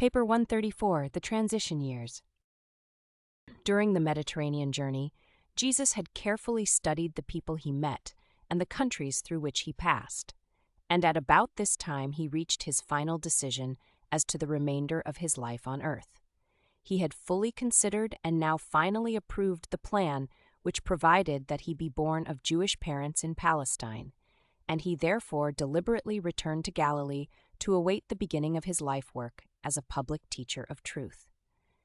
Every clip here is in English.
Paper 134, The Transition Years. During the Mediterranean journey, Jesus had carefully studied the people he met and the countries through which he passed, and at about this time he reached his final decision as to the remainder of his life on earth. He had fully considered and now finally approved the plan which provided that he be born of Jewish parents in Palestine, and he therefore deliberately returned to Galilee to await the beginning of his life work as a public teacher of truth.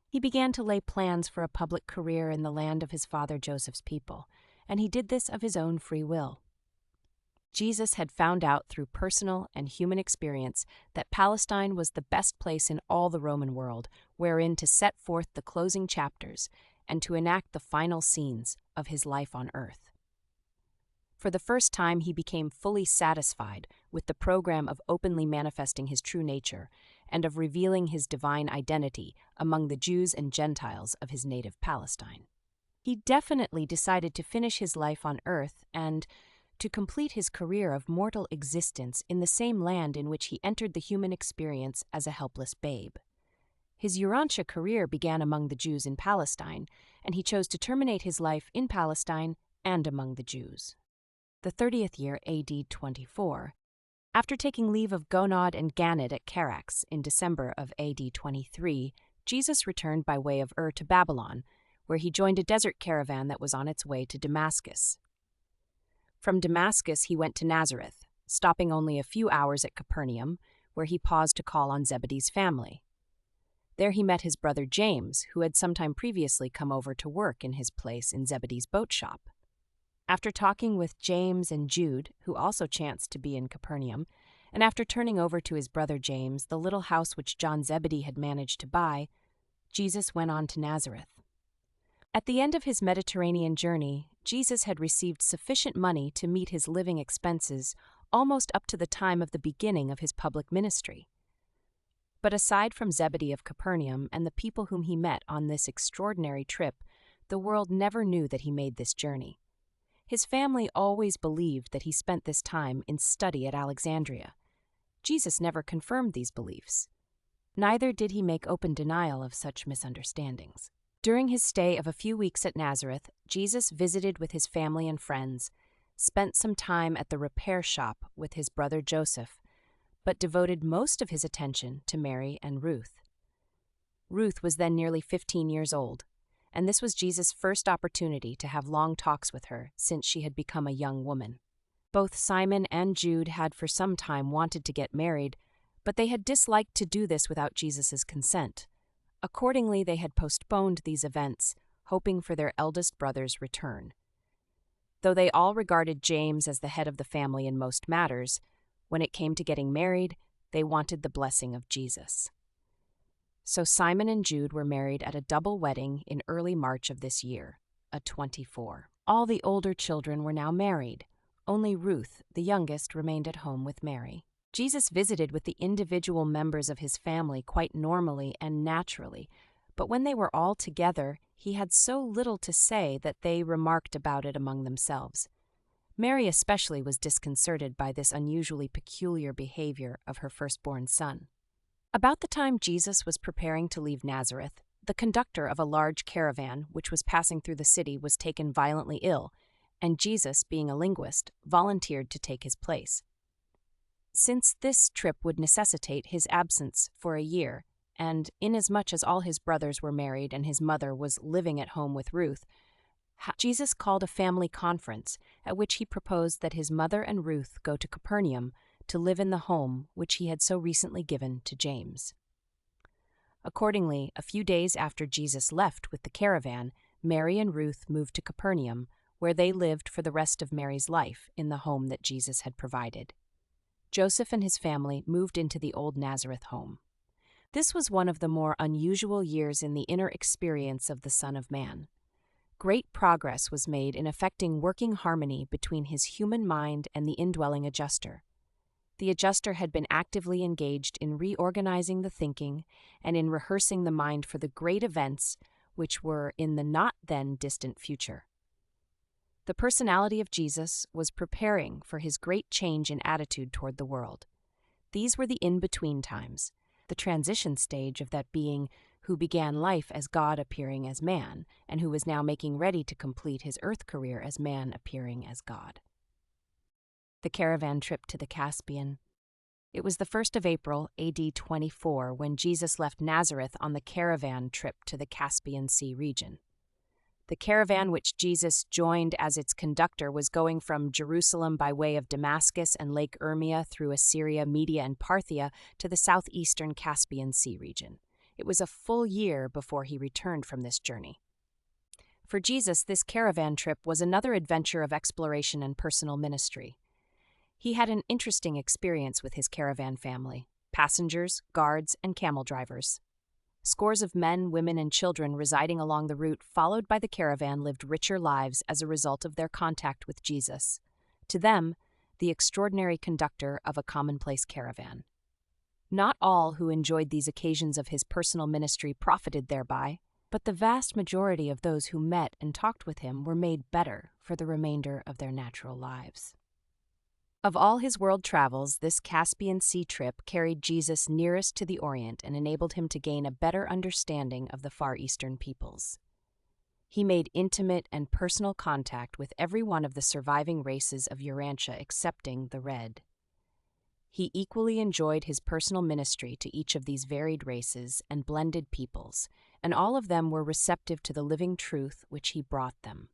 He began to lay plans for a public career in the land of his father Joseph's people, and he did this of his own free will. Jesus had found out through personal and human experience that Palestine was the best place in all the Roman world wherein to set forth the closing chapters and to enact the final scenes of his life on earth. For the first time, he became fully satisfied with the program of openly manifesting his true nature and of revealing his divine identity among the Jews and Gentiles of his native Palestine. He definitely decided to finish his life on earth and to complete his career of mortal existence in the same land in which he entered the human experience as a helpless babe. His Urantia career began among the Jews in Palestine, and he chose to terminate his life in Palestine and among the Jews. The 30th year AD 24. After taking leave of Gonod and Ganid at Charax in December of AD 23, Jesus returned by way of to Babylon, where he joined a desert caravan that was on its way to Damascus. From Damascus he went to Nazareth, stopping only a few hours at Capernaum, where he paused to call on Zebedee's family. There he met his brother James, who had sometime previously come over to work in his place in Zebedee's boat shop. After talking with James and Jude, who also chanced to be in Capernaum, and after turning over to his brother James the little house which John Zebedee had managed to buy, Jesus went on to Nazareth. At the end of his Mediterranean journey, Jesus had received sufficient money to meet his living expenses almost up to the time of the beginning of his public ministry. But aside from Zebedee of Capernaum and the people whom he met on this extraordinary trip, the world never knew that he made this journey. His family always believed that he spent this time in study at Alexandria. Jesus never confirmed these beliefs. Neither did he make open denial of such misunderstandings. During his stay of a few weeks at Nazareth, Jesus visited with his family and friends, spent some time at the repair shop with his brother Joseph, but devoted most of his attention to Mary and Ruth. Ruth was then nearly 15 years old, and this was Jesus' first opportunity to have long talks with her since she had become a young woman. Both Simon and Jude had for some time wanted to get married, but they had disliked to do this without Jesus' consent. Accordingly, they had postponed these events, hoping for their eldest brother's return. Though they all regarded James as the head of the family in most matters, when it came to getting married, they wanted the blessing of Jesus. So Simon and Jude were married at a double wedding in early March of this year, a 24. All the older children were now married. Only Ruth, the youngest, remained at home with Mary. Jesus visited with the individual members of his family quite normally and naturally, but when they were all together, he had so little to say that they remarked about it among themselves. Mary especially was disconcerted by this unusually peculiar behavior of her firstborn son. About the time Jesus was preparing to leave Nazareth, the conductor of a large caravan which was passing through the city was taken violently ill, and Jesus, being a linguist, volunteered to take his place. Since this trip would necessitate his absence for a year, and inasmuch as all his brothers were married and his mother was living at home with Ruth, Jesus called a family conference at which he proposed that his mother and Ruth go to Capernaum to live in the home which he had so recently given to James. Accordingly, a few days after Jesus left with the caravan, Mary and Ruth moved to Capernaum, where they lived for the rest of Mary's life in the home that Jesus had provided. Joseph and his family moved into the old Nazareth home. This was one of the more unusual years in the inner experience of the Son of Man. Great progress was made in effecting working harmony between his human mind and the indwelling adjuster. The adjuster had been actively engaged in reorganizing the thinking and in rehearsing the mind for the great events which were in the not-then-distant future. The personality of Jesus was preparing for his great change in attitude toward the world. These were the in-between times, the transition stage of that being who began life as God appearing as man, and who was now making ready to complete his earth career as man appearing as God. The caravan trip to the Caspian. It was the 1st of April, AD 24, when Jesus left Nazareth on the caravan trip to the Caspian Sea region. The caravan which Jesus joined as its conductor was going from Jerusalem by way of Damascus and Lake Urmia through Assyria, Media, and Parthia to the southeastern Caspian Sea region. It was a full year before he returned from this journey. For Jesus, this caravan trip was another adventure of exploration and personal ministry. He had an interesting experience with his caravan family: passengers, guards, and camel drivers. Scores of men, women, and children residing along the route followed by the caravan lived richer lives as a result of their contact with Jesus. To them, the extraordinary conductor of a commonplace caravan. Not all who enjoyed these occasions of his personal ministry profited thereby, but the vast majority of those who met and talked with him were made better for the remainder of their natural lives. Of all his world travels, this Caspian Sea trip carried Jesus nearest to the Orient and enabled him to gain a better understanding of the Far Eastern peoples. He made intimate and personal contact with every one of the surviving races of Urantia excepting the Red. He equally enjoyed his personal ministry to each of these varied races and blended peoples, and all of them were receptive to the living truth which he brought them.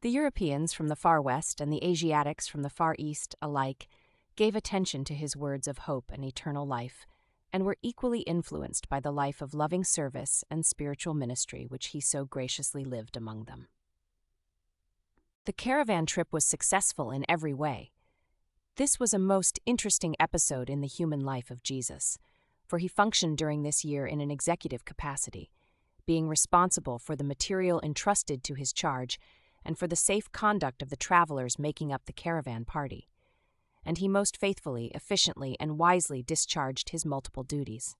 The Europeans from the far west and the Asiatics from the far east alike gave attention to his words of hope and eternal life, and were equally influenced by the life of loving service and spiritual ministry which he so graciously lived among them. The caravan trip was successful in every way. This was a most interesting episode in the human life of Jesus, for he functioned during this year in an executive capacity, being responsible for the material entrusted to his charge and for the safe conduct of the travelers making up the caravan party, and he most faithfully, efficiently, and wisely discharged his multiple duties.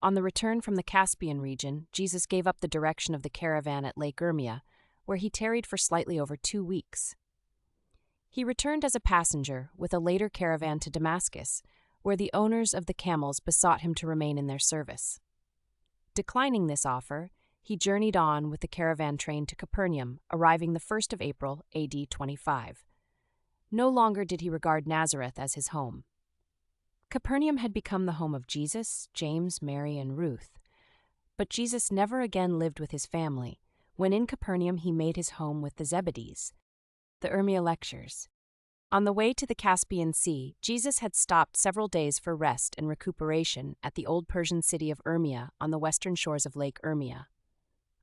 On the return from the Caspian region, Jesus gave up the direction of the caravan at Lake Urmia, where he tarried for slightly over 2 weeks. He returned as a passenger with a later caravan to Damascus, where the owners of the camels besought him to remain in their service. Declining this offer, he journeyed on with the caravan train to Capernaum, arriving the 1st of April, AD 25. No longer did he regard Nazareth as his home. Capernaum had become the home of Jesus, James, Mary, and Ruth. But Jesus never again lived with his family. When in Capernaum, he made his home with the Zebedees, the Urmia Lectures. On the way to the Caspian Sea, Jesus had stopped several days for rest and recuperation at the old Persian city of Urmia on the western shores of Lake Urmia.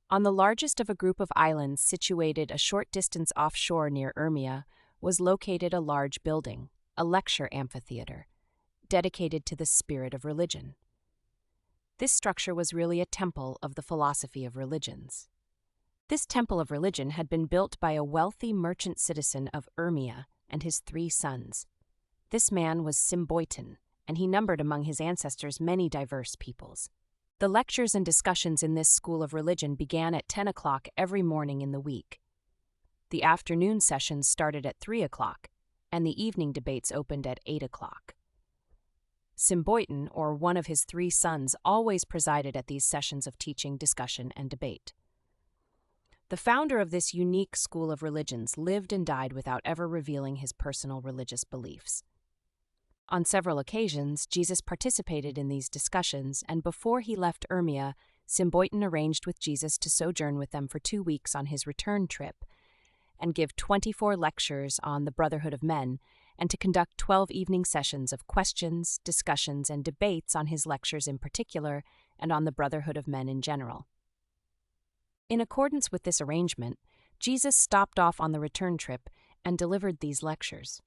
On the largest of a group of islands situated a short distance offshore near Urmia was located a large building, a lecture amphitheater, dedicated to the spirit of religion. This structure was really a temple of the philosophy of religions. This temple of religion had been built by a wealthy merchant citizen of Urmia and his 3 sons. This man was Symboiton, and he numbered among his ancestors many diverse peoples. The lectures and discussions in this school of religion began at 10 o'clock every morning in the week. The afternoon sessions started at 3 o'clock, and the evening debates opened at 8 o'clock. Symboiton, or one of his 3 sons, always presided at these sessions of teaching, discussion, and debate. The founder of this unique school of religions lived and died without ever revealing his personal religious beliefs. On several occasions, Jesus participated in these discussions, and before he left Urmia, Symboiton arranged with Jesus to sojourn with them for 2 weeks on his return trip, and give 24 lectures on the brotherhood of men, and to conduct 12 evening sessions of questions, discussions, and debates on his lectures in particular, and on the brotherhood of men in general. In accordance with this arrangement, Jesus stopped off on the return trip and delivered these lectures.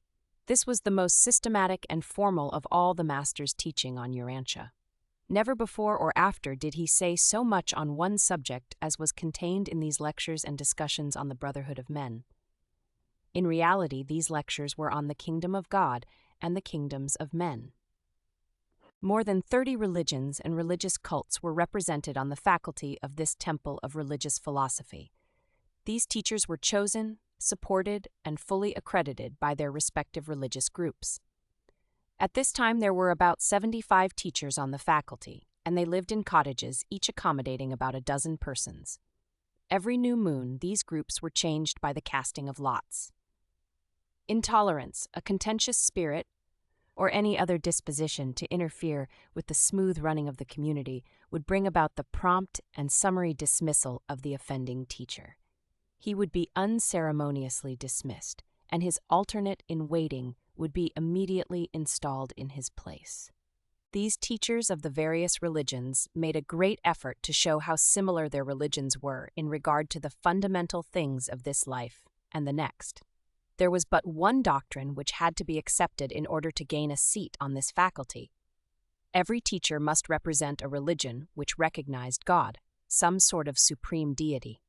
This was the most systematic and formal of all the master's teaching on Urantia. Never before or after did he say so much on one subject as was contained in these lectures and discussions on the brotherhood of men. In reality, these lectures were on the kingdom of God and the kingdoms of men. More than 30 religions and religious cults were represented on the faculty of this temple of religious philosophy. These teachers were chosen, supported, and fully accredited by their respective religious groups. At this time, there were about 75 teachers on the faculty, and they lived in cottages, each accommodating about a dozen persons. Every new moon, these groups were changed by the casting of lots. Intolerance, a contentious spirit, or any other disposition to interfere with the smooth running of the community would bring about the prompt and summary dismissal of the offending teacher. He would be unceremoniously dismissed, and his alternate in waiting would be immediately installed in his place. These teachers of the various religions made a great effort to show how similar their religions were in regard to the fundamental things of this life and the next. There was but one doctrine which had to be accepted in order to gain a seat on this faculty. Every teacher must represent a religion which recognized God, some sort of supreme deity.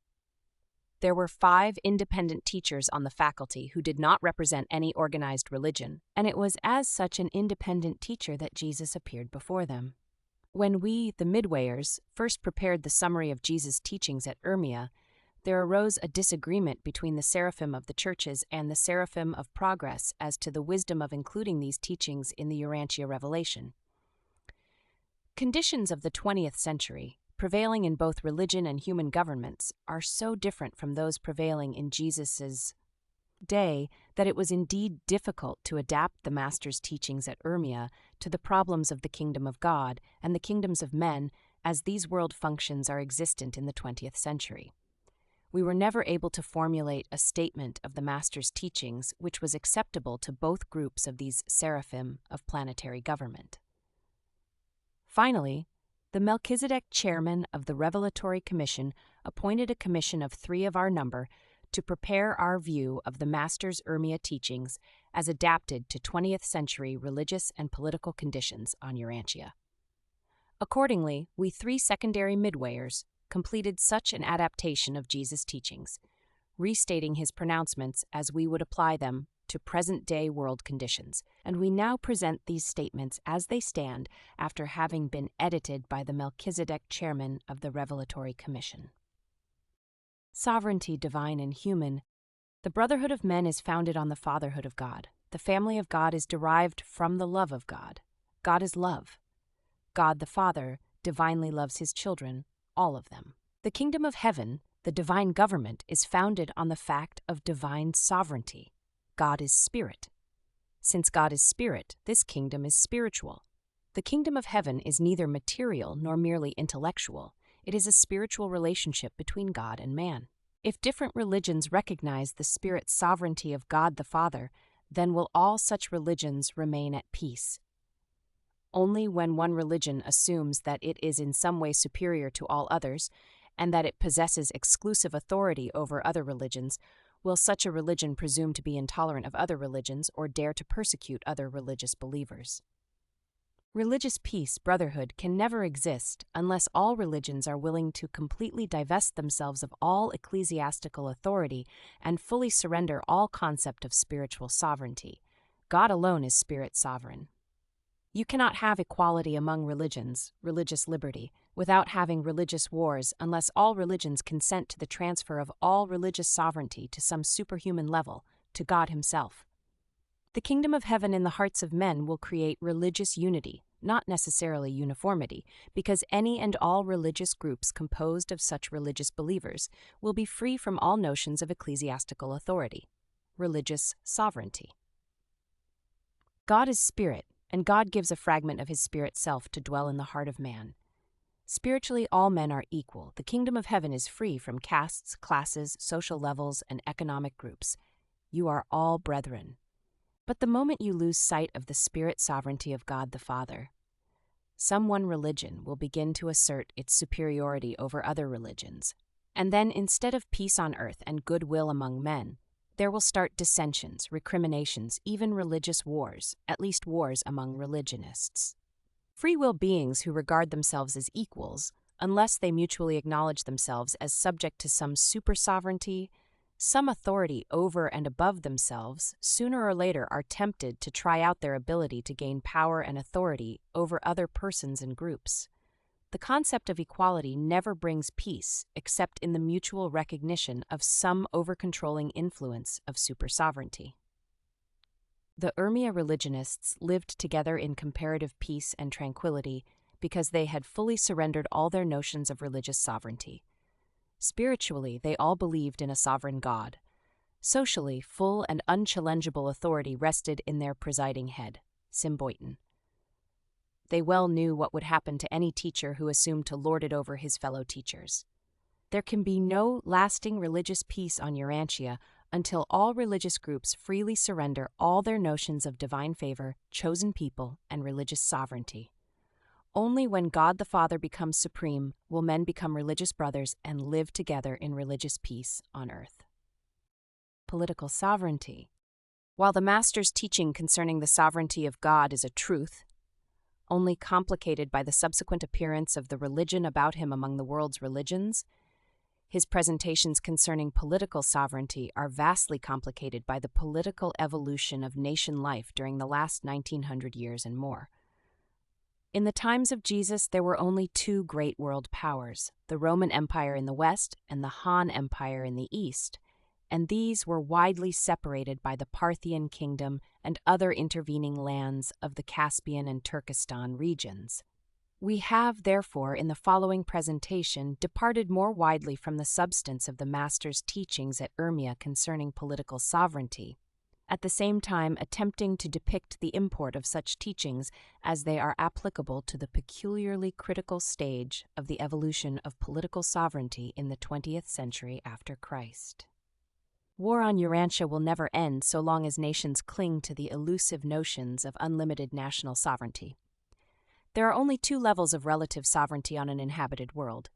There were 5 independent teachers on the faculty who did not represent any organized religion, and it was as such an independent teacher that Jesus appeared before them. When we, the midwayers, first prepared the summary of Jesus' teachings at Urmia, there arose a disagreement between the seraphim of the churches and the seraphim of progress as to the wisdom of including these teachings in the Urantia revelation. Conditions of the 20th century, prevailing in both religion and human governments, are so different from those prevailing in Jesus' day that it was indeed difficult to adapt the Master's teachings at Urmia to the problems of the kingdom of God and the kingdoms of men as these world functions are existent in the 20th century. We were never able to formulate a statement of the Master's teachings which was acceptable to both groups of these seraphim of planetary government. Finally, the Melchizedek chairman of the Revelatory Commission appointed a commission of 3 of our number to prepare our view of the Master's Urmia teachings as adapted to 20th century religious and political conditions on Urantia. Accordingly, we 3 secondary midwayers completed such an adaptation of Jesus' teachings, restating his pronouncements as we would apply them to present-day world conditions, and we now present these statements as they stand after having been edited by the Melchizedek chairman of the Revelatory Commission. Sovereignty divine and human. The brotherhood of men is founded on the fatherhood of God. The family of God is derived from the love of God. God is love. God the Father divinely loves his children, all of them. The kingdom of heaven, the divine government, is founded on the fact of divine sovereignty. God is spirit. Since God is spirit, this kingdom is spiritual. The kingdom of heaven is neither material nor merely intellectual. It is a spiritual relationship between God and man. If different religions recognize the spirit sovereignty of God the Father, then will all such religions remain at peace. Only when one religion assumes that it is in some way superior to all others, and that it possesses exclusive authority over other religions, will such a religion presume to be intolerant of other religions or dare to persecute other religious believers. Religious peace, brotherhood, can never exist unless all religions are willing to completely divest themselves of all ecclesiastical authority and fully surrender all concept of spiritual sovereignty. God alone is spirit sovereign. You cannot have equality among religions, religious liberty, without having religious wars unless all religions consent to the transfer of all religious sovereignty to some superhuman level, to God himself. The kingdom of heaven in the hearts of men will create religious unity, not necessarily uniformity, because any and all religious groups composed of such religious believers will be free from all notions of ecclesiastical authority, religious sovereignty. God is spirit, and God gives a fragment of his spirit self to dwell in the heart of man. Spiritually, all men are equal. The kingdom of heaven is free from castes, classes, social levels, and economic groups. You are all brethren. But the moment you lose sight of the spirit sovereignty of God the Father, some one religion will begin to assert its superiority over other religions. And then, instead of peace on earth and goodwill among men, there will start dissensions, recriminations, even religious wars, at least wars among religionists. Free will beings who regard themselves as equals, unless they mutually acknowledge themselves as subject to some super-sovereignty, some authority over and above themselves, sooner or later are tempted to try out their ability to gain power and authority over other persons and groups. The concept of equality never brings peace except in the mutual recognition of some over-controlling influence of super-sovereignty. The Urmia religionists lived together in comparative peace and tranquility because they had fully surrendered all their notions of religious sovereignty. Spiritually, they all believed in a sovereign God. Socially, full and unchallengeable authority rested in their presiding head, Symboiton. They well knew what would happen to any teacher who assumed to lord it over his fellow teachers. There can be no lasting religious peace on Urantia until all religious groups freely surrender all their notions of divine favor, chosen people, and religious sovereignty. Only when God the Father becomes supreme will men become religious brothers and live together in religious peace on earth. Political sovereignty. While the Master's teaching concerning the sovereignty of God is a truth, only complicated by the subsequent appearance of the religion about him among the world's religions, his presentations concerning political sovereignty are vastly complicated by the political evolution of nation life during the last 1900 years and more. In the times of Jesus, there were only two great world powers, the Roman Empire in the west and the Han Empire in the east, and these were widely separated by the Parthian kingdom and other intervening lands of the Caspian and Turkestan regions. We have, therefore, in the following presentation, departed more widely from the substance of the Master's teachings at Urmia concerning political sovereignty, at the same time attempting to depict the import of such teachings as they are applicable to the peculiarly critical stage of the evolution of political sovereignty in the 20th century after Christ. War on Urantia will never end so long as nations cling to the elusive notions of unlimited national sovereignty. There are only two levels of relative sovereignty on an inhabited world: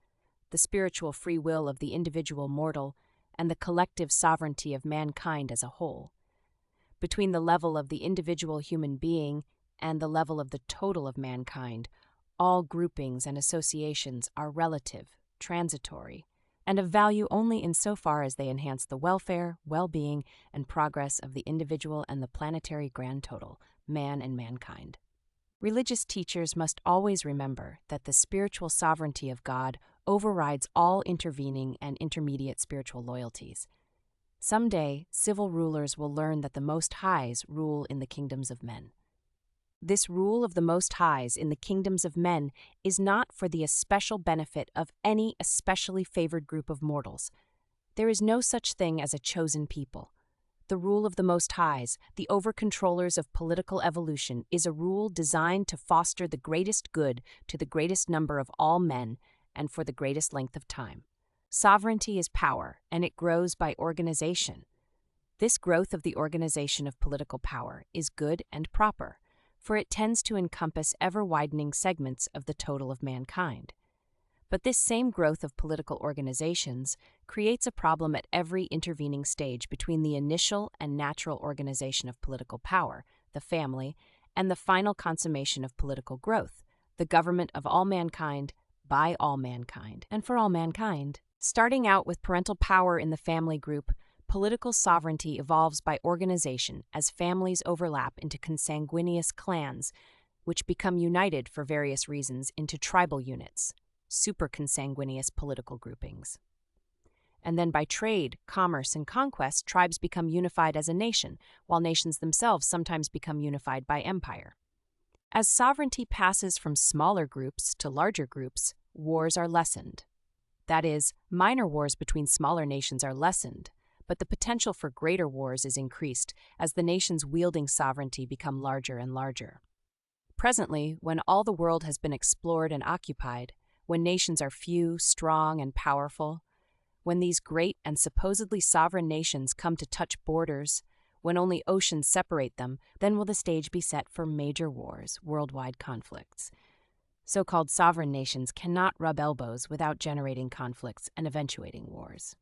the spiritual free will of the individual mortal and the collective sovereignty of mankind as a whole. Between the level of the individual human being and the level of the total of mankind, all groupings and associations are relative, transitory, and of value only insofar as they enhance the welfare, well-being, and progress of the individual and the planetary grand total, man and mankind. Religious teachers must always remember that the spiritual sovereignty of God overrides all intervening and intermediate spiritual loyalties. Someday, civil rulers will learn that the Most Highs rule in the kingdoms of men. This rule of the Most Highs in the kingdoms of men is not for the especial benefit of any especially favored group of mortals. There is no such thing as a chosen people. The rule of the Most Highs, the over-controllers of political evolution, is a rule designed to foster the greatest good to the greatest number of all men and for the greatest length of time. Sovereignty is power, and it grows by organization. This growth of the organization of political power is good and proper, for it tends to encompass ever-widening segments of the total of mankind. But this same growth of political organizations creates a problem at every intervening stage between the initial and natural organization of political power, the family, and the final consummation of political growth, the government of all mankind, by all mankind, and for all mankind. Starting out with parental power in the family group, political sovereignty evolves by organization as families overlap into consanguineous clans, which become united for various reasons into tribal units, superconsanguineous political groupings. And then by trade, commerce, and conquest, tribes become unified as a nation, while nations themselves sometimes become unified by empire. As sovereignty passes from smaller groups to larger groups, wars are lessened. That is, minor wars between smaller nations are lessened, but the potential for greater wars is increased as the nations wielding sovereignty become larger and larger. Presently, when all the world has been explored and occupied, when nations are few, strong, and powerful, when these great and supposedly sovereign nations come to touch borders, when only oceans separate them, then will the stage be set for major wars, worldwide conflicts. So-called sovereign nations cannot rub elbows without generating conflicts and eventuating wars.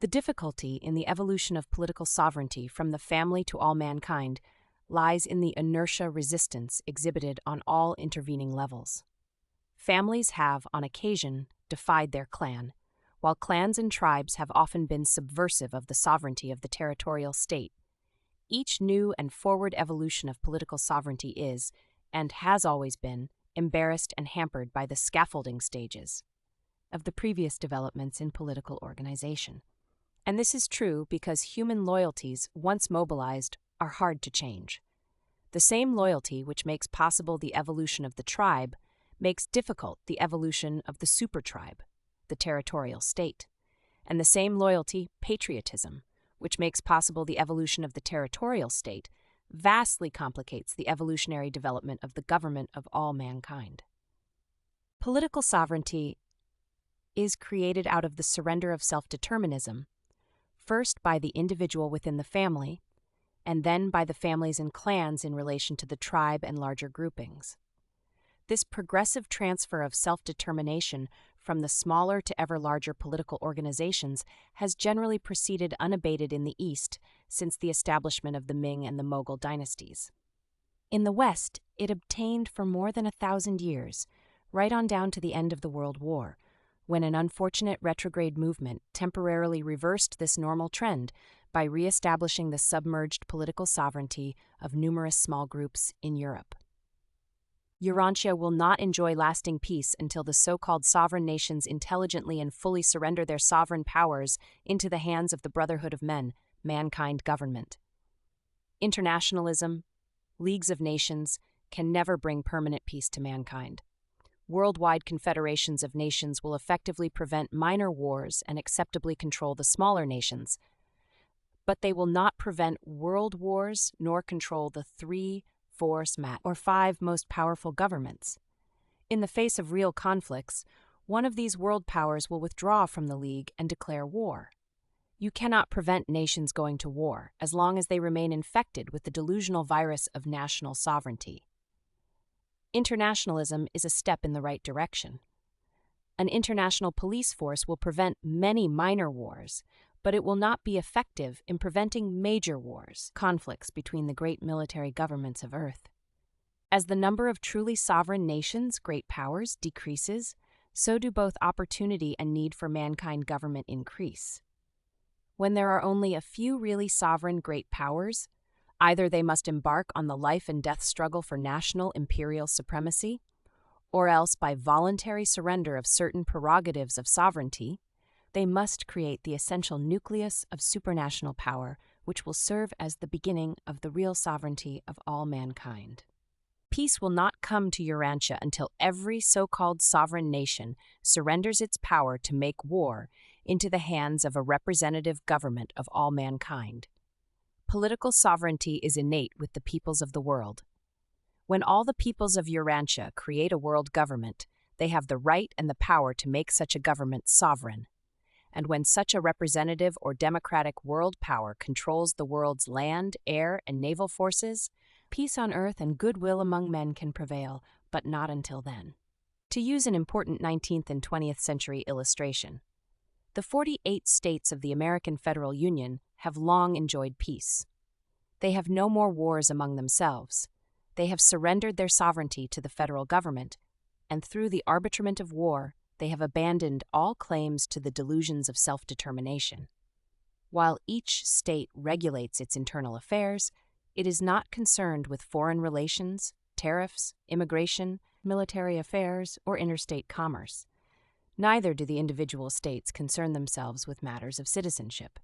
The difficulty in the evolution of political sovereignty from the family to all mankind lies in the inertia resistance exhibited on all intervening levels. Families have, on occasion, defied their clan, while clans and tribes have often been subversive of the sovereignty of the territorial state. Each new and forward evolution of political sovereignty is, and has always been, embarrassed and hampered by the scaffolding stages of the previous developments in political organization. And this is true because human loyalties, once mobilized, are hard to change. The same loyalty which makes possible the evolution of the tribe makes difficult the evolution of the supertribe, the territorial state. And the same loyalty, patriotism, which makes possible the evolution of the territorial state, vastly complicates the evolutionary development of the government of all mankind. Political sovereignty is created out of the surrender of self-determinism, first by the individual within the family, and then by the families and clans in relation to the tribe and larger groupings. This progressive transfer of self-determination from the smaller to ever larger political organizations has generally proceeded unabated in the East since the establishment of the Ming and the Mughal dynasties. In the West, it obtained for more than 1,000 years, right on down to the end of the World War, when an unfortunate retrograde movement temporarily reversed this normal trend by re-establishing the submerged political sovereignty of numerous small groups in Europe. Urantia will not enjoy lasting peace until the so-called sovereign nations intelligently and fully surrender their sovereign powers into the hands of the Brotherhood of Men, mankind government. Internationalism, leagues of nations, can never bring permanent peace to mankind. Worldwide confederations of nations will effectively prevent minor wars and acceptably control the smaller nations, but they will not prevent world wars nor control the 5 most powerful governments. In the face of real conflicts, one of these world powers will withdraw from the League and declare war. You cannot prevent nations going to war as long as they remain infected with the delusional virus of national sovereignty. Internationalism is a step in the right direction. An international police force will prevent many minor wars, but it will not be effective in preventing major wars, conflicts between the great military governments of Earth. As the number of truly sovereign nations, great powers, decreases, so do both opportunity and need for mankind government increase. When there are only a few really sovereign great powers, either they must embark on the life and death struggle for national imperial supremacy, or else by voluntary surrender of certain prerogatives of sovereignty, they must create the essential nucleus of supranational power which will serve as the beginning of the real sovereignty of all mankind. Peace will not come to Urantia until every so-called sovereign nation surrenders its power to make war into the hands of a representative government of all mankind. Political sovereignty is innate with the peoples of the world. When all the peoples of Urantia create a world government, they have the right and the power to make such a government sovereign. And when such a representative or democratic world power controls the world's land, air, and naval forces, peace on earth and goodwill among men can prevail, but not until then. To use an important 19th and 20th century illustration, the 48 states of the American Federal Union have long enjoyed peace. They have no more wars among themselves. They have surrendered their sovereignty to the federal government, and through the arbitrament of war, they have abandoned all claims to the delusions of self-determination. While each state regulates its internal affairs, it is not concerned with foreign relations, tariffs, immigration, military affairs, or interstate commerce. Neither do the individual states concern themselves with matters of citizenship.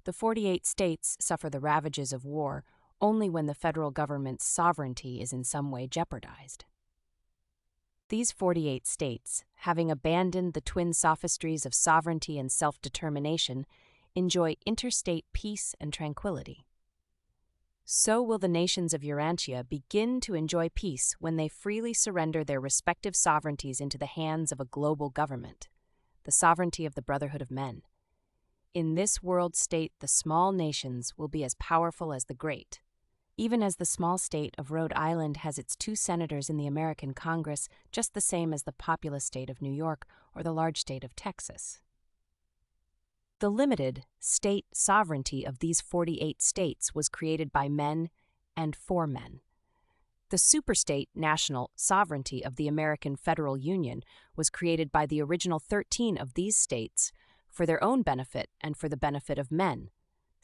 The 48 states suffer the ravages of war only when the federal government's sovereignty is in some way jeopardized. These 48 states, having abandoned the twin sophistries of sovereignty and self-determination, enjoy interstate peace and tranquility. So will the nations of Urantia begin to enjoy peace when they freely surrender their respective sovereignties into the hands of a global government, the sovereignty of the Brotherhood of Men. In this world state, the small nations will be as powerful as the great. Even as the small state of Rhode Island has its 2 senators in the American Congress, just the same as the populous state of New York or the large state of Texas. The limited state sovereignty of these 48 states was created by men and for men. The superstate national sovereignty of the American Federal Union was created by the original 13 of these states for their own benefit and for the benefit of men.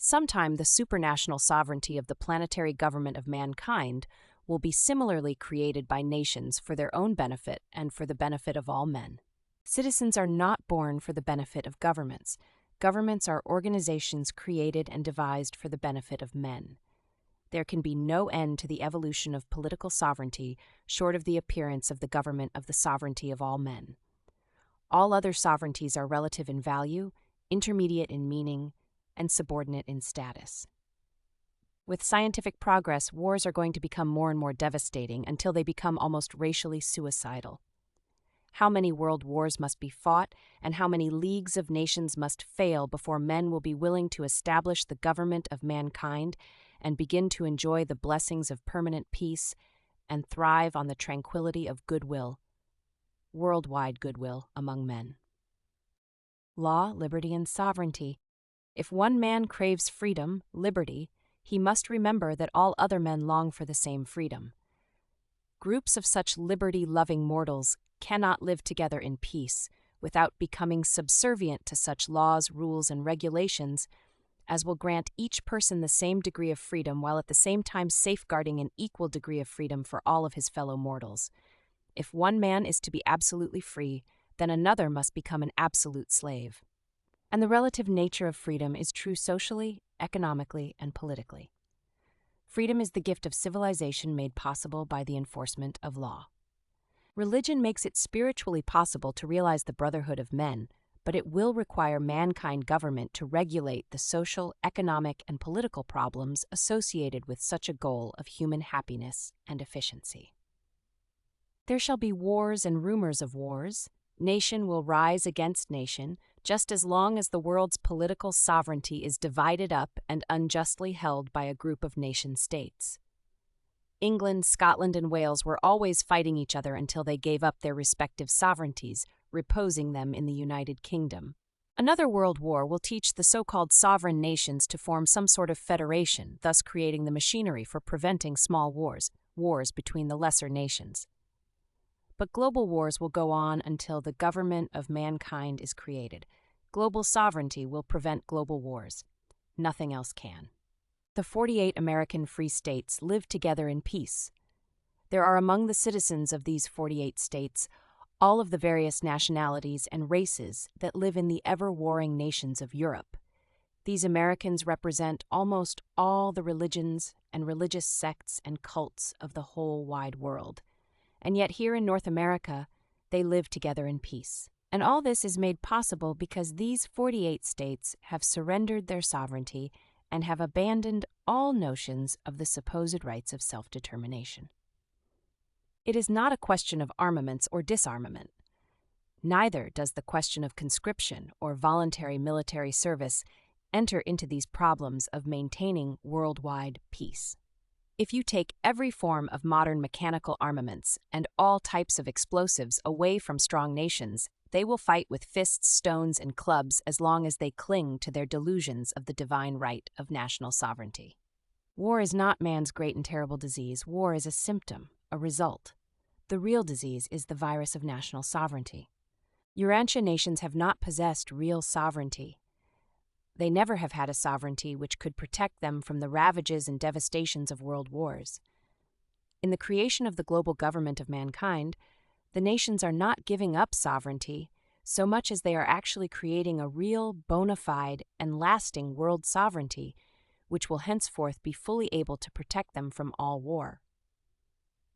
Sometime the supranational sovereignty of the planetary government of mankind will be similarly created by nations for their own benefit and for the benefit of all men. Citizens are not born for the benefit of governments. Governments are organizations created and devised for the benefit of men. There can be no end to the evolution of political sovereignty short of the appearance of the government of the sovereignty of all men. All other sovereignties are relative in value, intermediate in meaning, and subordinate in status. With scientific progress, wars are going to become more and more devastating until they become almost racially suicidal. How many world wars must be fought, and how many leagues of nations must fail before men will be willing to establish the government of mankind and begin to enjoy the blessings of permanent peace and thrive on the tranquility of goodwill, worldwide goodwill among men. Law, liberty, and sovereignty. If one man craves freedom, liberty, he must remember that all other men long for the same freedom. Groups of such liberty-loving mortals cannot live together in peace without becoming subservient to such laws, rules, and regulations as will grant each person the same degree of freedom while at the same time safeguarding an equal degree of freedom for all of his fellow mortals. If one man is to be absolutely free, then another must become an absolute slave. And the relative nature of freedom is true socially, economically, and politically. Freedom is the gift of civilization made possible by the enforcement of law. Religion makes it spiritually possible to realize the brotherhood of men, but it will require mankind government to regulate the social, economic, and political problems associated with such a goal of human happiness and efficiency. There shall be wars and rumors of wars. Nation will rise against nation, just as long as the world's political sovereignty is divided up and unjustly held by a group of nation-states. England, Scotland, and Wales were always fighting each other until they gave up their respective sovereignties, reposing them in the United Kingdom. Another world war will teach the so-called sovereign nations to form some sort of federation, thus creating the machinery for preventing small wars between the lesser nations. But global wars will go on until the government of mankind is created. Global sovereignty will prevent global wars. Nothing else can. The 48 American free states live together in peace. There are among the citizens of these 48 states all of the various nationalities and races that live in the ever-warring nations of Europe. These Americans represent almost all the religions and religious sects and cults of the whole wide world. And yet here in North America, they live together in peace. And all this is made possible because these 48 states have surrendered their sovereignty and have abandoned all notions of the supposed rights of self-determination. It is not a question of armaments or disarmament. Neither does the question of conscription or voluntary military service enter into these problems of maintaining worldwide peace. If you take every form of modern mechanical armaments and all types of explosives away from strong nations, they will fight with fists, stones, and clubs as long as they cling to their delusions of the divine right of national sovereignty. War is not man's great and terrible disease. War is a symptom, a result. The real disease is the virus of national sovereignty. Urantia nations have not possessed real sovereignty. They never have had a sovereignty which could protect them from the ravages and devastations of world wars. In the creation of the global government of mankind, the nations are not giving up sovereignty so much as they are actually creating a real, bona fide, and lasting world sovereignty which will henceforth be fully able to protect them from all war.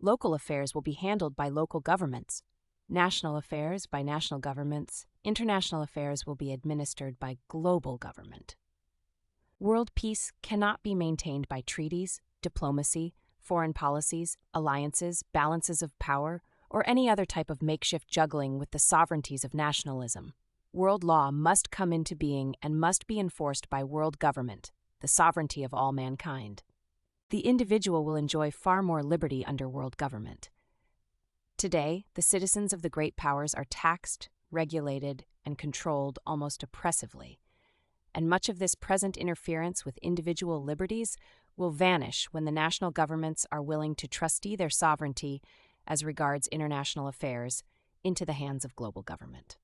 Local affairs will be handled by local governments, national affairs by national governments, international affairs will be administered by global government. World peace cannot be maintained by treaties, diplomacy, foreign policies, alliances, balances of power, or any other type of makeshift juggling with the sovereignties of nationalism. World law must come into being and must be enforced by world government, the sovereignty of all mankind. The individual will enjoy far more liberty under world government. Today, the citizens of the great powers are taxed, regulated, and controlled almost oppressively, and much of this present interference with individual liberties will vanish when the national governments are willing to trustee their sovereignty as regards international affairs into the hands of global government.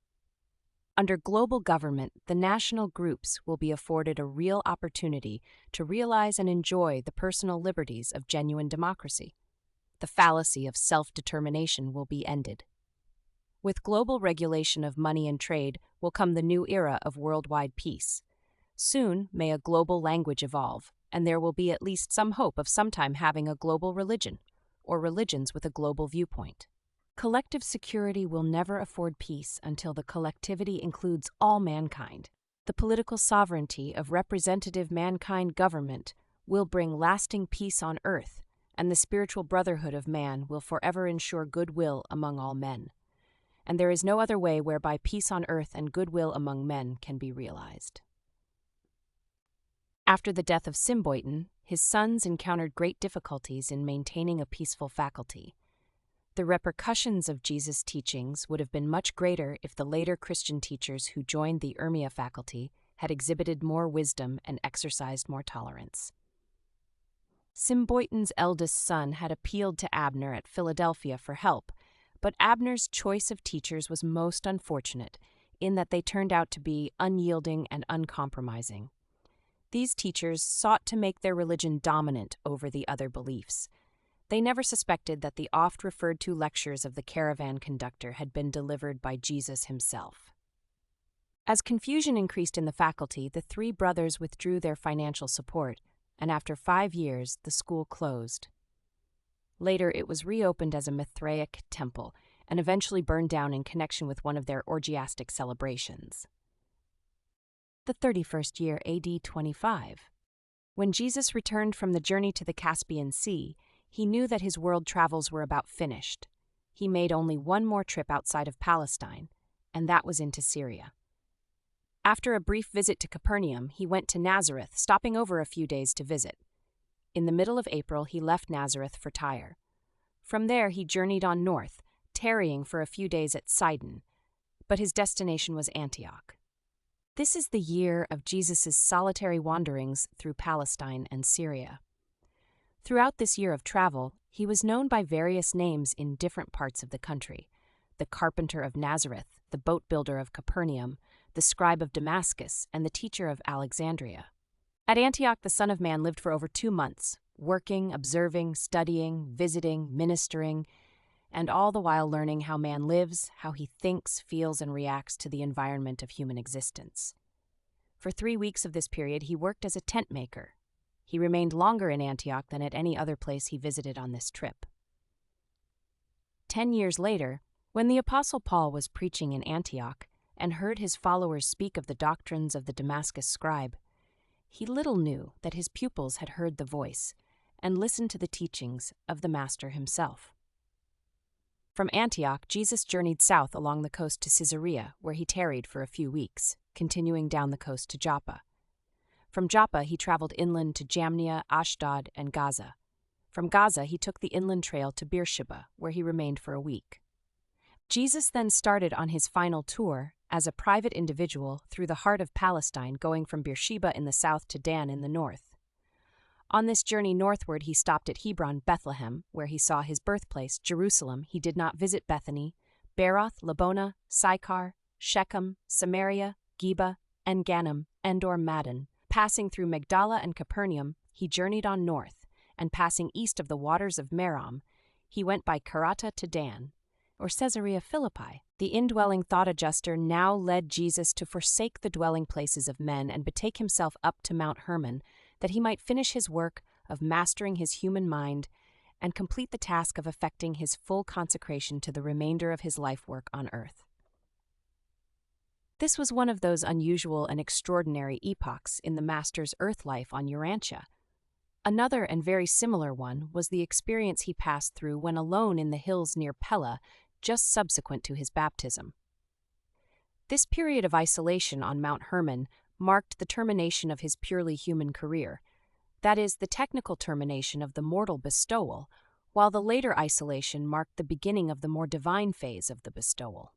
Under global government, the national groups will be afforded a real opportunity to realize and enjoy the personal liberties of genuine democracy. The fallacy of self-determination will be ended. With global regulation of money and trade will come the new era of worldwide peace. Soon may a global language evolve, and there will be at least some hope of sometime having a global religion, or religions with a global viewpoint. Collective security will never afford peace until the collectivity includes all mankind. The political sovereignty of representative mankind government will bring lasting peace on earth, and the spiritual brotherhood of man will forever ensure goodwill among all men. And there is no other way whereby peace on earth and goodwill among men can be realized. After the death of Symboiton, his sons encountered great difficulties in maintaining a peaceful faculty. The repercussions of Jesus' teachings would have been much greater if the later Christian teachers who joined the Urmia faculty had exhibited more wisdom and exercised more tolerance. Symboiton's eldest son had appealed to Abner at Philadelphia for help, but Abner's choice of teachers was most unfortunate in that they turned out to be unyielding and uncompromising. These teachers sought to make their religion dominant over the other beliefs. They never suspected that the oft-referred-to lectures of the Caravan conductor had been delivered by Jesus himself. As confusion increased in the faculty, the three brothers withdrew their financial support, and after 5 years, the school closed. Later, it was reopened as a Mithraic temple, and eventually burned down in connection with one of their orgiastic celebrations. The 31st year AD 25. When Jesus returned from the journey to the Caspian Sea, he knew that his world travels were about finished. He made only one more trip outside of Palestine, and that was into Syria. After a brief visit to Capernaum, he went to Nazareth, stopping over a few days to visit. In the middle of April, he left Nazareth for Tyre. From there, he journeyed on north, tarrying for a few days at Sidon, but his destination was Antioch. This is the year of Jesus' solitary wanderings through Palestine and Syria. Throughout this year of travel, he was known by various names in different parts of the country: the carpenter of Nazareth, the boat builder of Capernaum, the scribe of Damascus, and the teacher of Alexandria. At Antioch, the Son of Man lived for over 2 months, working, observing, studying, visiting, ministering, and all the while learning how man lives, how he thinks, feels, and reacts to the environment of human existence. For 3 weeks of this period, he worked as a tent maker. He remained longer in Antioch than at any other place he visited on this trip. 10 years later, when the Apostle Paul was preaching in Antioch and heard his followers speak of the doctrines of the Damascus scribe, he little knew that his pupils had heard the voice and listened to the teachings of the Master himself. From Antioch, Jesus journeyed south along the coast to Caesarea, where he tarried for a few weeks, continuing down the coast to Joppa. From Joppa, he traveled inland to Jamnia, Ashdod, and Gaza. From Gaza, he took the inland trail to Beersheba, where he remained for a week. Jesus then started on his final tour as a private individual through the heart of Palestine, going from Beersheba in the south to Dan in the north. On this journey northward, he stopped at Hebron, Bethlehem, where he saw his birthplace, Jerusalem. He did not visit Bethany, Beroth, Lebona, Sychar, Shechem, Samaria, Geba, En-Ganim, Endor, Madon. Passing through Magdala and Capernaum, he journeyed on north, and passing east of the waters of Merom, he went by Karata to Dan, or Caesarea Philippi. The indwelling thought adjuster now led Jesus to forsake the dwelling places of men and betake himself up to Mount Hermon, that he might finish his work of mastering his human mind and complete the task of effecting his full consecration to the remainder of his life work on earth. This was one of those unusual and extraordinary epochs in the Master's earth life on Urantia. Another and very similar one was the experience he passed through when alone in the hills near Pella, just subsequent to his baptism. This period of isolation on Mount Hermon marked the termination of his purely human career, that is, the technical termination of the mortal bestowal, while the later isolation marked the beginning of the more divine phase of the bestowal.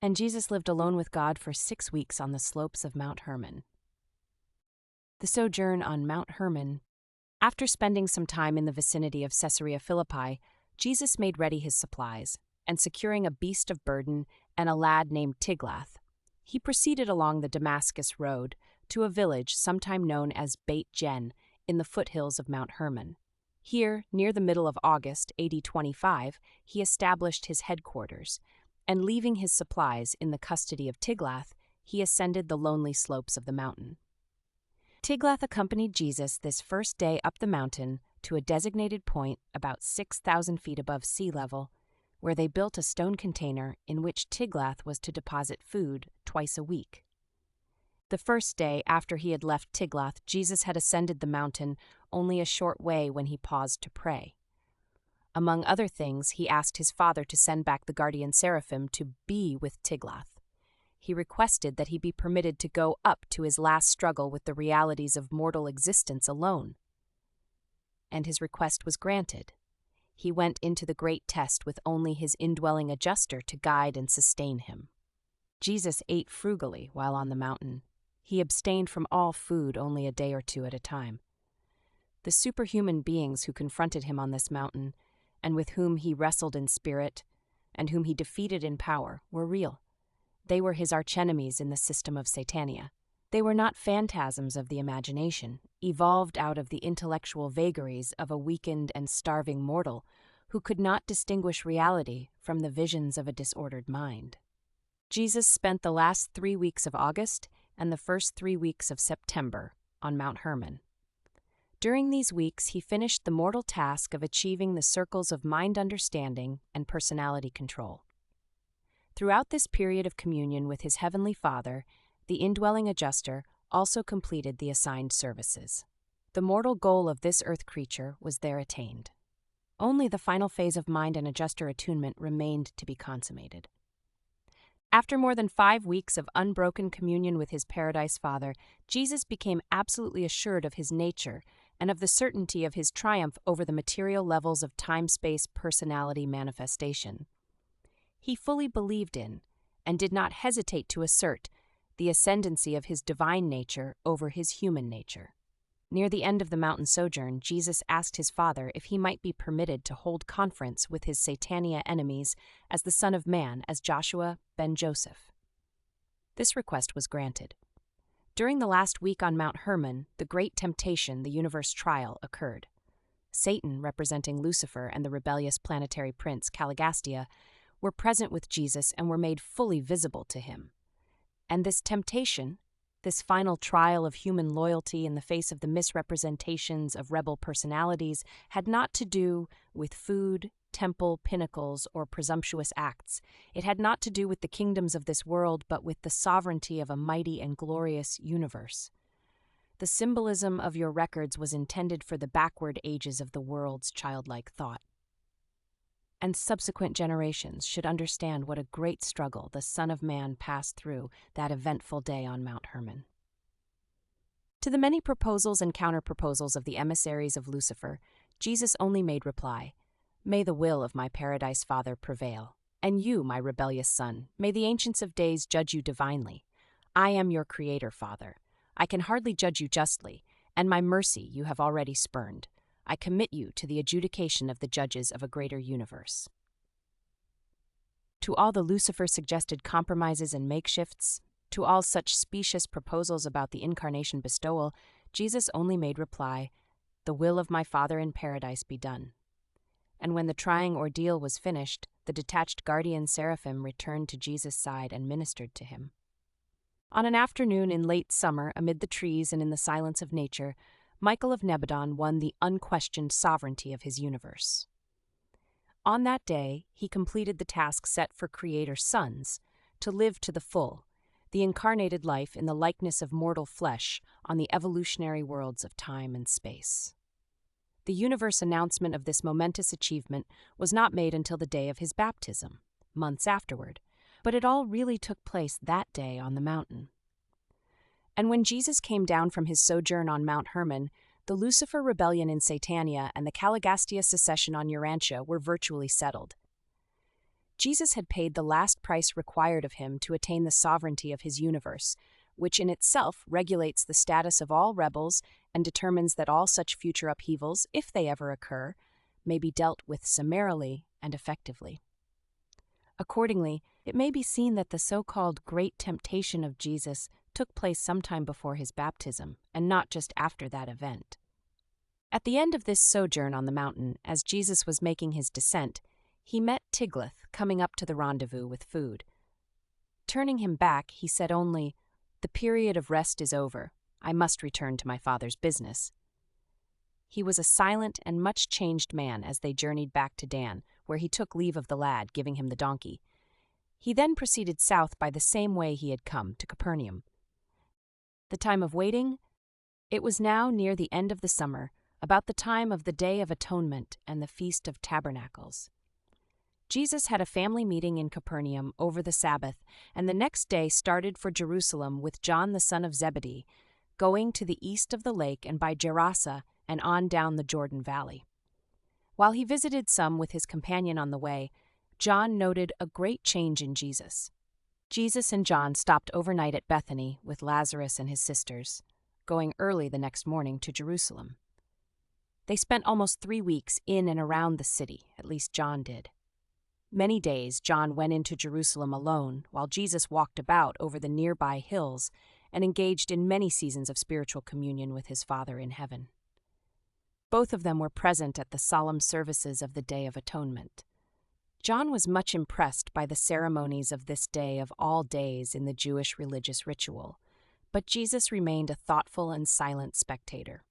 And Jesus lived alone with God for 6 weeks on the slopes of Mount Hermon. The sojourn on Mount Hermon. After spending some time in the vicinity of Caesarea Philippi, Jesus made ready his supplies, and securing a beast of burden and a lad named Tiglath, he proceeded along the Damascus road to a village sometime known as Beit Jen in the foothills of Mount Hermon. Here, near the middle of August, AD 25, he established his headquarters, and leaving his supplies in the custody of Tiglath, he ascended the lonely slopes of the mountain. Tiglath accompanied Jesus this first day up the mountain to a designated point about 6,000 feet above sea level, where they built a stone container in which Tiglath was to deposit food twice a week. The first day after he had left Tiglath, Jesus had ascended the mountain only a short way when he paused to pray. Among other things, he asked his father to send back the guardian seraphim to be with Tiglath. He requested that he be permitted to go up to his last struggle with the realities of mortal existence alone. And his request was granted. He went into the great test with only his indwelling adjuster to guide and sustain him. Jesus ate frugally while on the mountain. He abstained from all food only a day or two at a time. The superhuman beings who confronted him on this mountain, and with whom he wrestled in spirit, and whom he defeated in power, were real. They were his archenemies in the system of Satania. They were not phantasms of the imagination, evolved out of the intellectual vagaries of a weakened and starving mortal who could not distinguish reality from the visions of a disordered mind. Jesus spent the last 3 weeks of August and the first 3 weeks of September on Mount Hermon. During these weeks, he finished the mortal task of achieving the circles of mind understanding and personality control. Throughout this period of communion with his Heavenly Father, the indwelling adjuster also completed the assigned services. The mortal goal of this earth creature was there attained. Only the final phase of mind and adjuster attunement remained to be consummated. After more than 5 weeks of unbroken communion with his Paradise Father, Jesus became absolutely assured of his nature and of the certainty of his triumph over the material levels of time-space personality manifestation. He fully believed in, and did not hesitate to assert, the ascendancy of his divine nature over his human nature. Near the end of the mountain sojourn, Jesus asked his Father if he might be permitted to hold conference with his Satania enemies as the Son of Man, as Joshua ben Joseph. This request was granted. During the last week on Mount Hermon, the great temptation, the universe trial, occurred. Satan, representing Lucifer, and the rebellious planetary prince, Caligastia, were present with Jesus and were made fully visible to him. And this temptation, this final trial of human loyalty in the face of the misrepresentations of rebel personalities, had not to do with food, temple, pinnacles, or presumptuous acts. It had not to do with the kingdoms of this world, but with the sovereignty of a mighty and glorious universe. The symbolism of your records was intended for the backward ages of the world's childlike thought. And subsequent generations should understand what a great struggle the Son of Man passed through that eventful day on Mount Hermon. To the many proposals and counter-proposals of the emissaries of Lucifer, Jesus only made reply, "May the will of my Paradise Father prevail. And you, my rebellious son, may the ancients of days judge you divinely. I am your Creator, Father. I can hardly judge you justly, and my mercy you have already spurned. I commit you to the adjudication of the judges of a greater universe." To all the Lucifer-suggested compromises and makeshifts, to all such specious proposals about the incarnation bestowal, Jesus only made reply, "The will of my Father in paradise be done." And when the trying ordeal was finished, the detached guardian seraphim returned to Jesus' side and ministered to him. On an afternoon in late summer, amid the trees and in the silence of nature, Michael of Nebadon won the unquestioned sovereignty of his universe. On that day, he completed the task set for Creator sons, to live to the full, the incarnated life in the likeness of mortal flesh on the evolutionary worlds of time and space. The universe announcement of this momentous achievement was not made until the day of his baptism, months afterward, but it all really took place that day on the mountain. And when Jesus came down from his sojourn on Mount Hermon, the Lucifer rebellion in Satania and the Caligastia secession on Urantia were virtually settled. Jesus had paid the last price required of him to attain the sovereignty of his universe, which in itself regulates the status of all rebels and determines that all such future upheavals, if they ever occur, may be dealt with summarily and effectively. Accordingly, it may be seen that the so-called great temptation of Jesus took place sometime before his baptism, and not just after that event. At the end of this sojourn on the mountain, as Jesus was making his descent, he met Tiglath coming up to the rendezvous with food. Turning him back, he said only, "The period of rest is over. I must return to my father's business." He was a silent and much changed man as they journeyed back to Dan, where he took leave of the lad, giving him the donkey. He then proceeded south by the same way he had come, to Capernaum. The time of waiting? It was now near the end of the summer, about the time of the Day of Atonement and the Feast of Tabernacles. Jesus had a family meeting in Capernaum over the Sabbath, and the next day started for Jerusalem with John the son of Zebedee, going to the east of the lake and by Gerasa and on down the Jordan Valley. While he visited some with his companion on the way, John noted a great change in Jesus. Jesus and John stopped overnight at Bethany with Lazarus and his sisters, going early the next morning to Jerusalem. They spent almost 3 weeks in and around the city, at least John did. Many days John went into Jerusalem alone, while Jesus walked about over the nearby hills and engaged in many seasons of spiritual communion with his Father in heaven. Both of them were present at the solemn services of the Day of Atonement. John was much impressed by the ceremonies of this day of all days in the Jewish religious ritual, but Jesus remained a thoughtful and silent spectator.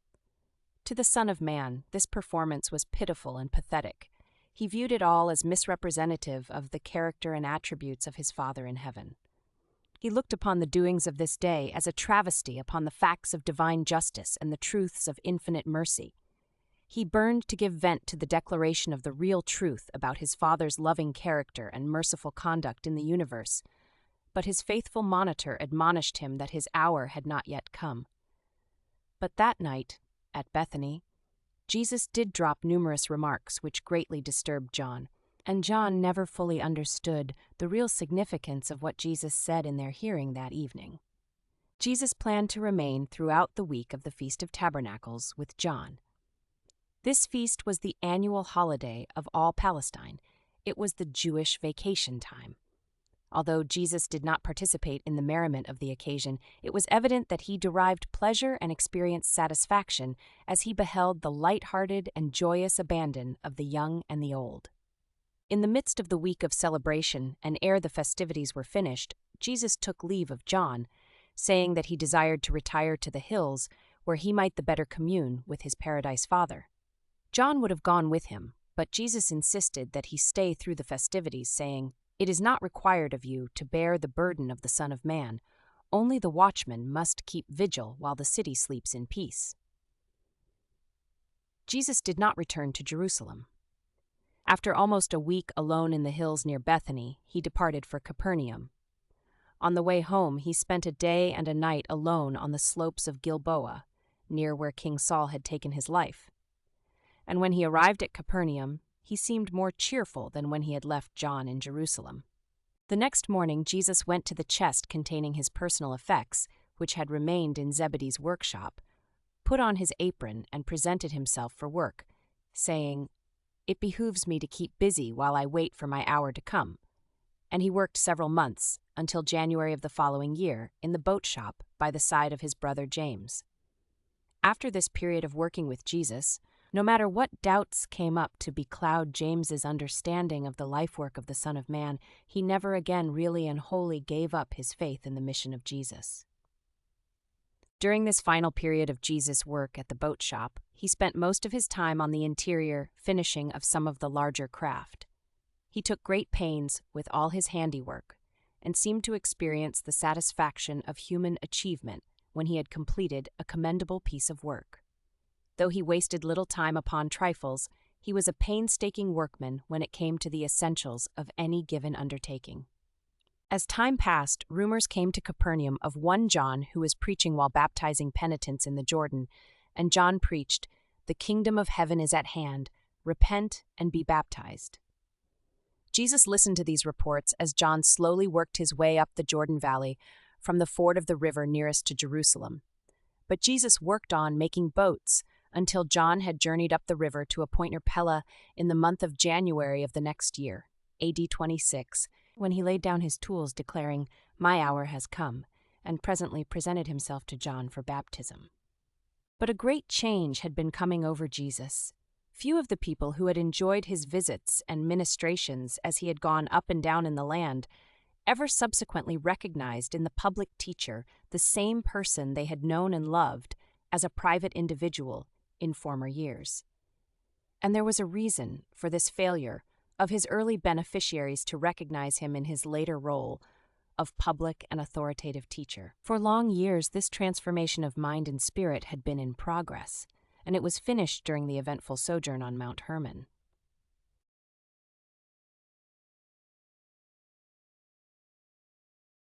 To the Son of Man, this performance was pitiful and pathetic. He viewed it all as misrepresentative of the character and attributes of his Father in heaven. He looked upon the doings of this day as a travesty upon the facts of divine justice and the truths of infinite mercy. He burned to give vent to the declaration of the real truth about his Father's loving character and merciful conduct in the universe, but his faithful monitor admonished him that his hour had not yet come. But that night, at Bethany, Jesus did drop numerous remarks which greatly disturbed John, and John never fully understood the real significance of what Jesus said in their hearing that evening. Jesus planned to remain throughout the week of the Feast of Tabernacles with John. This feast was the annual holiday of all Palestine. It was the Jewish vacation time. Although Jesus did not participate in the merriment of the occasion, it was evident that he derived pleasure and experienced satisfaction as he beheld the light-hearted and joyous abandon of the young and the old. In the midst of the week of celebration, and ere the festivities were finished, Jesus took leave of John, saying that he desired to retire to the hills, where he might the better commune with his paradise Father. John would have gone with him, but Jesus insisted that he stay through the festivities, saying, "It is not required of you to bear the burden of the Son of Man. Only the watchman must keep vigil while the city sleeps in peace." Jesus did not return to Jerusalem. After almost a week alone in the hills near Bethany, he departed for Capernaum. On the way home, he spent a day and a night alone on the slopes of Gilboa, near where King Saul had taken his life. And when he arrived at Capernaum, he seemed more cheerful than when he had left John in Jerusalem. The next morning, Jesus went to the chest containing his personal effects, which had remained in Zebedee's workshop, put on his apron, and presented himself for work, saying, "It behooves me to keep busy while I wait for my hour to come." And he worked several months, until January of the following year, in the boat shop by the side of his brother James. After this period of working with Jesus, no matter what doubts came up to becloud James's understanding of the life work of the Son of Man, he never again really and wholly gave up his faith in the mission of Jesus. During this final period of Jesus' work at the boat shop, he spent most of his time on the interior finishing of some of the larger craft. He took great pains with all his handiwork, and seemed to experience the satisfaction of human achievement when he had completed a commendable piece of work. Though he wasted little time upon trifles, he was a painstaking workman when it came to the essentials of any given undertaking. As time passed, rumors came to Capernaum of one John who was preaching while baptizing penitents in the Jordan, and John preached, "The kingdom of heaven is at hand. Repent and be baptized." Jesus listened to these reports as John slowly worked his way up the Jordan Valley from the ford of the river nearest to Jerusalem. But Jesus worked on making boats until John had journeyed up the river to a point near Pella in the month of January of the next year, AD 26, when he laid down his tools, declaring, "My hour has come," and presently presented himself to John for baptism. But a great change had been coming over Jesus. Few of the people who had enjoyed his visits and ministrations as he had gone up and down in the land ever subsequently recognized in the public teacher the same person they had known and loved as a private individual in former years. And there was a reason for this failure of his early beneficiaries to recognize him in his later role of public and authoritative teacher. For long years, this transformation of mind and spirit had been in progress, and it was finished during the eventful sojourn on Mount Hermon.